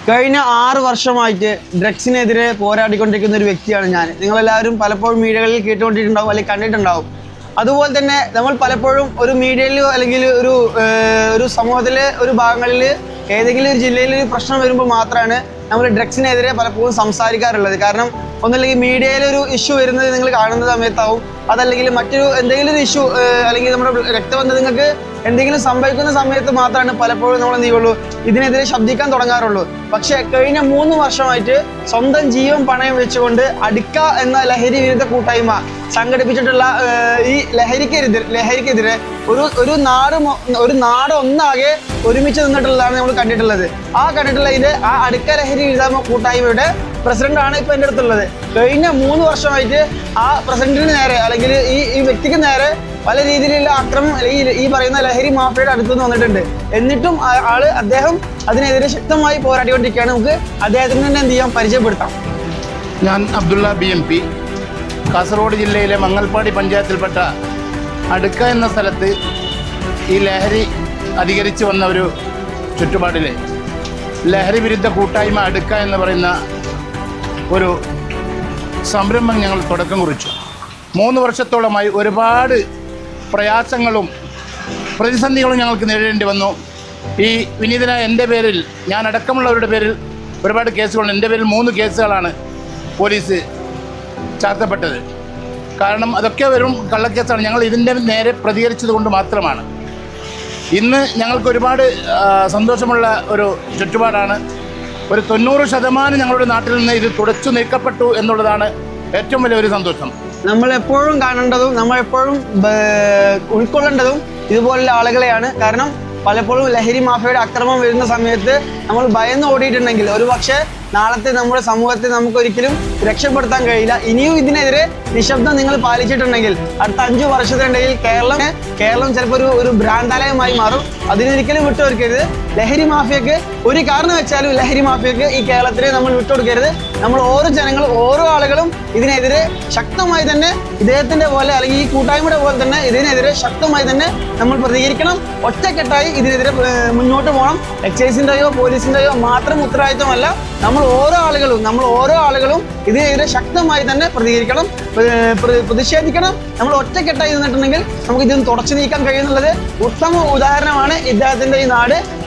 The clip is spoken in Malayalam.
കഴിഞ്ഞ 6 വർഷമായിട്ട് ഡ്രഗ്സിനെതിരെ പോരാടിക്കൊണ്ടിരിക്കുന്ന ഒരു വ്യക്തിയാണ് ഞാൻ. നിങ്ങളെല്ലാവരും പലപ്പോഴും മീഡിയകളിൽ കേട്ടുകൊണ്ടിട്ടുണ്ടാവും അല്ലെങ്കിൽ കണ്ടിട്ടുണ്ടാവും. അതുപോലെ തന്നെ നമ്മൾ പലപ്പോഴും ഒരു മീഡിയയിലോ അല്ലെങ്കിൽ ഒരു സമൂഹത്തിലെ ഒരു ഭാഗങ്ങളിൽ ഏതെങ്കിലും ഒരു ജില്ലയിൽ ഒരു പ്രശ്നം വരുമ്പോൾ മാത്രമാണ് നമ്മൾ ഡ്രഗ്സിനെതിരെ പലപ്പോഴും സംസാരിക്കാറുള്ളത്. കാരണം ഒന്നല്ലെങ്കിൽ മീഡിയയിലൊരു ഇഷ്യൂ വരുന്നത് നിങ്ങൾ കാണുന്ന സമയത്താവും, അതല്ലെങ്കിൽ മറ്റൊരു എന്തെങ്കിലും ഒരു ഇഷ്യൂ അല്ലെങ്കിൽ നമ്മുടെ രക്തബന്ധങ്ങൾക്ക് എന്തെങ്കിലും സംഭവിക്കുന്ന സമയത്ത് മാത്രമാണ് പലപ്പോഴും നമ്മൾ എന്ത് ചെയ്യുള്ളൂ ഇതിനെതിരെ ശബ്ദിക്കാൻ തുടങ്ങാറുള്ളൂ. പക്ഷേ കഴിഞ്ഞ 3 വർഷമായിട്ട് സ്വന്തം ജീവൻ പണയം വെച്ചുകൊണ്ട് അടുക്ക എന്ന ലഹരി വിരുദ്ധ കൂട്ടായ്മ സംഘടിപ്പിച്ചിട്ടുള്ള ഈ ലഹരിക്കെതിരെ ഒരു നാട് ഒന്നാകെ ഒരുമിച്ച് നിന്നിട്ടുള്ളതാണ് നമ്മൾ കണ്ടിട്ടുള്ളത്. ആ അടുക്ക ലഹരി വിരുദ്ധ കൂട്ടായ്മയുടെ പ്രസിഡന്റാണ് ഇപ്പൊ എൻ്റെ അടുത്തുള്ളത്. കഴിഞ്ഞ 3 വർഷമായിട്ട് ആ പ്രസിഡന്റിന് നേരെ അല്ലെങ്കിൽ ഈ വ്യക്തിക്ക് നേരെ പല രീതിയിലുള്ള ആക്രമണം അല്ലെങ്കിൽ ഈ പറയുന്ന ലഹരി മാഫിയയുടെ അടുത്തുനിന്ന് വന്നിട്ടുണ്ട്. എന്നിട്ടും അദ്ദേഹം അതിനെതിരെ ശക്തമായി പോരാടിക്കൊണ്ടിരിക്കുകയാണ്. നമുക്ക് അദ്ദേഹത്തിന് തന്നെ എന്ത് ചെയ്യാം, പരിചയപ്പെടുത്താം. ഞാൻ അബ്ദുള്ള BMP, കാസർഗോഡ് ജില്ലയിലെ മങ്ങൽപ്പാടി പഞ്ചായത്തിൽപ്പെട്ട അടുക്ക എന്ന സ്ഥലത്ത് ഈ ലഹരി അധികരിച്ചു വന്ന ഒരു ചുറ്റുപാടിൽ ലഹരി വിരുദ്ധ കൂട്ടായ്മ അടുക്ക എന്ന് പറയുന്ന ഒരു സംരംഭം ഞങ്ങൾ തുടക്കം കുറിച്ചു. 3 വർഷത്തോളമായി ഒരുപാട് പ്രയാസങ്ങളും പ്രതിസന്ധികളും ഞങ്ങൾക്ക് നേരിടേണ്ടി വന്നു. ഈ വിനീതനായ എൻ്റെ പേരിൽ, ഞാൻ അടക്കമുള്ളവരുടെ പേരിൽ ഒരുപാട് കേസുകളുണ്ട്. എൻ്റെ പേരിൽ 3 കേസുകളാണ് പോലീസ് ചാർത്തപ്പെട്ടത്. കാരണം അതൊക്കെ വെറും കള്ളക്കേസാണ്. ഞങ്ങൾ ഇതിൻ്റെ നേരെ പ്രതികരിച്ചത് കൊണ്ട് മാത്രമാണ്. ഇന്ന് ഞങ്ങൾക്ക് ഒരുപാട് സന്തോഷമുള്ള ഒരു ചുറ്റുപാടാണ്. ഒരു 90% ഞങ്ങളുടെ നാട്ടിൽ നിന്ന് ഇത് തുടച്ചു നീക്കപ്പെട്ടു എന്നുള്ളതാണ് ഏറ്റവും വലിയ ഒരു സന്തോഷം. നമ്മളെപ്പോഴും കാണേണ്ടതും നമ്മളെപ്പോഴും ഉൾക്കൊള്ളേണ്ടതും ഇതുപോലുള്ള ആളുകളെയാണ്. കാരണം പലപ്പോഴും ലഹരി മാഫിയയുടെ ആക്രമണം വരുന്ന സമയത്ത് നമ്മൾ ഭയന്ന് ഓടിയിട്ടുണ്ടെങ്കിൽ ഒരു പക്ഷേ നാളത്തെ നമ്മുടെ സമൂഹത്തെ നമുക്കൊരിക്കലും രക്ഷപ്പെടുത്താൻ കഴിയില്ല. ഇനിയും ഇതിനെതിരെ നിശബ്ദം നിങ്ങൾ പാലിച്ചിട്ടുണ്ടെങ്കിൽ അടുത്ത 5 വർഷത്തിനിടയിൽ കേരളം ചിലപ്പോൾ ഒരു ഭ്രാന്താലയമായി മാറും. അതിനൊരിക്കലും വിട്ടുകൊടുക്കരുത്. ലഹരി മാഫിയക്ക് ഒരു കാരണം വെച്ചാലും ലഹരി മാഫിയക്ക് ഈ കേരളത്തിലെ നമ്മൾ വിട്ടുകൊടുക്കരുത്. നമ്മൾ ഓരോ ജനങ്ങളും ഓരോ ആളുകളും ഇതിനെതിരെ ശക്തമായി തന്നെ ഇദ്ദേഹത്തിൻ്റെ പോലെ അല്ലെങ്കിൽ ഈ കൂട്ടായ്മയുടെ പോലെ തന്നെ ഇതിനെതിരെ ശക്തമായി തന്നെ നമ്മൾ പ്രതികരിക്കണം. ഒറ്റക്കെട്ടായി ഇതിനെതിരെ മുന്നോട്ട് പോകണം. എക്സൈസിൻ്റെയോ പോലീസിൻ്റെയോ മാത്രം ഉത്തരവാദിത്വമല്ല, നമ്മൾ ഓരോ ആളുകളും ഇതിനെതിരെ ശക്തമായി തന്നെ പ്രതിഷേധിക്കണം. നമ്മൾ ഒറ്റക്കെട്ടായി നിന്നിട്ടുണ്ടെങ്കിൽ നമുക്ക് ഇതിന് തുടച്ചു നീക്കാൻ കഴിയുന്നുള്ളത് ഉത്തമ ഉദാഹരണമാണ് ഇദ്ദേഹത്തിൻ്റെ ഈ നാട്.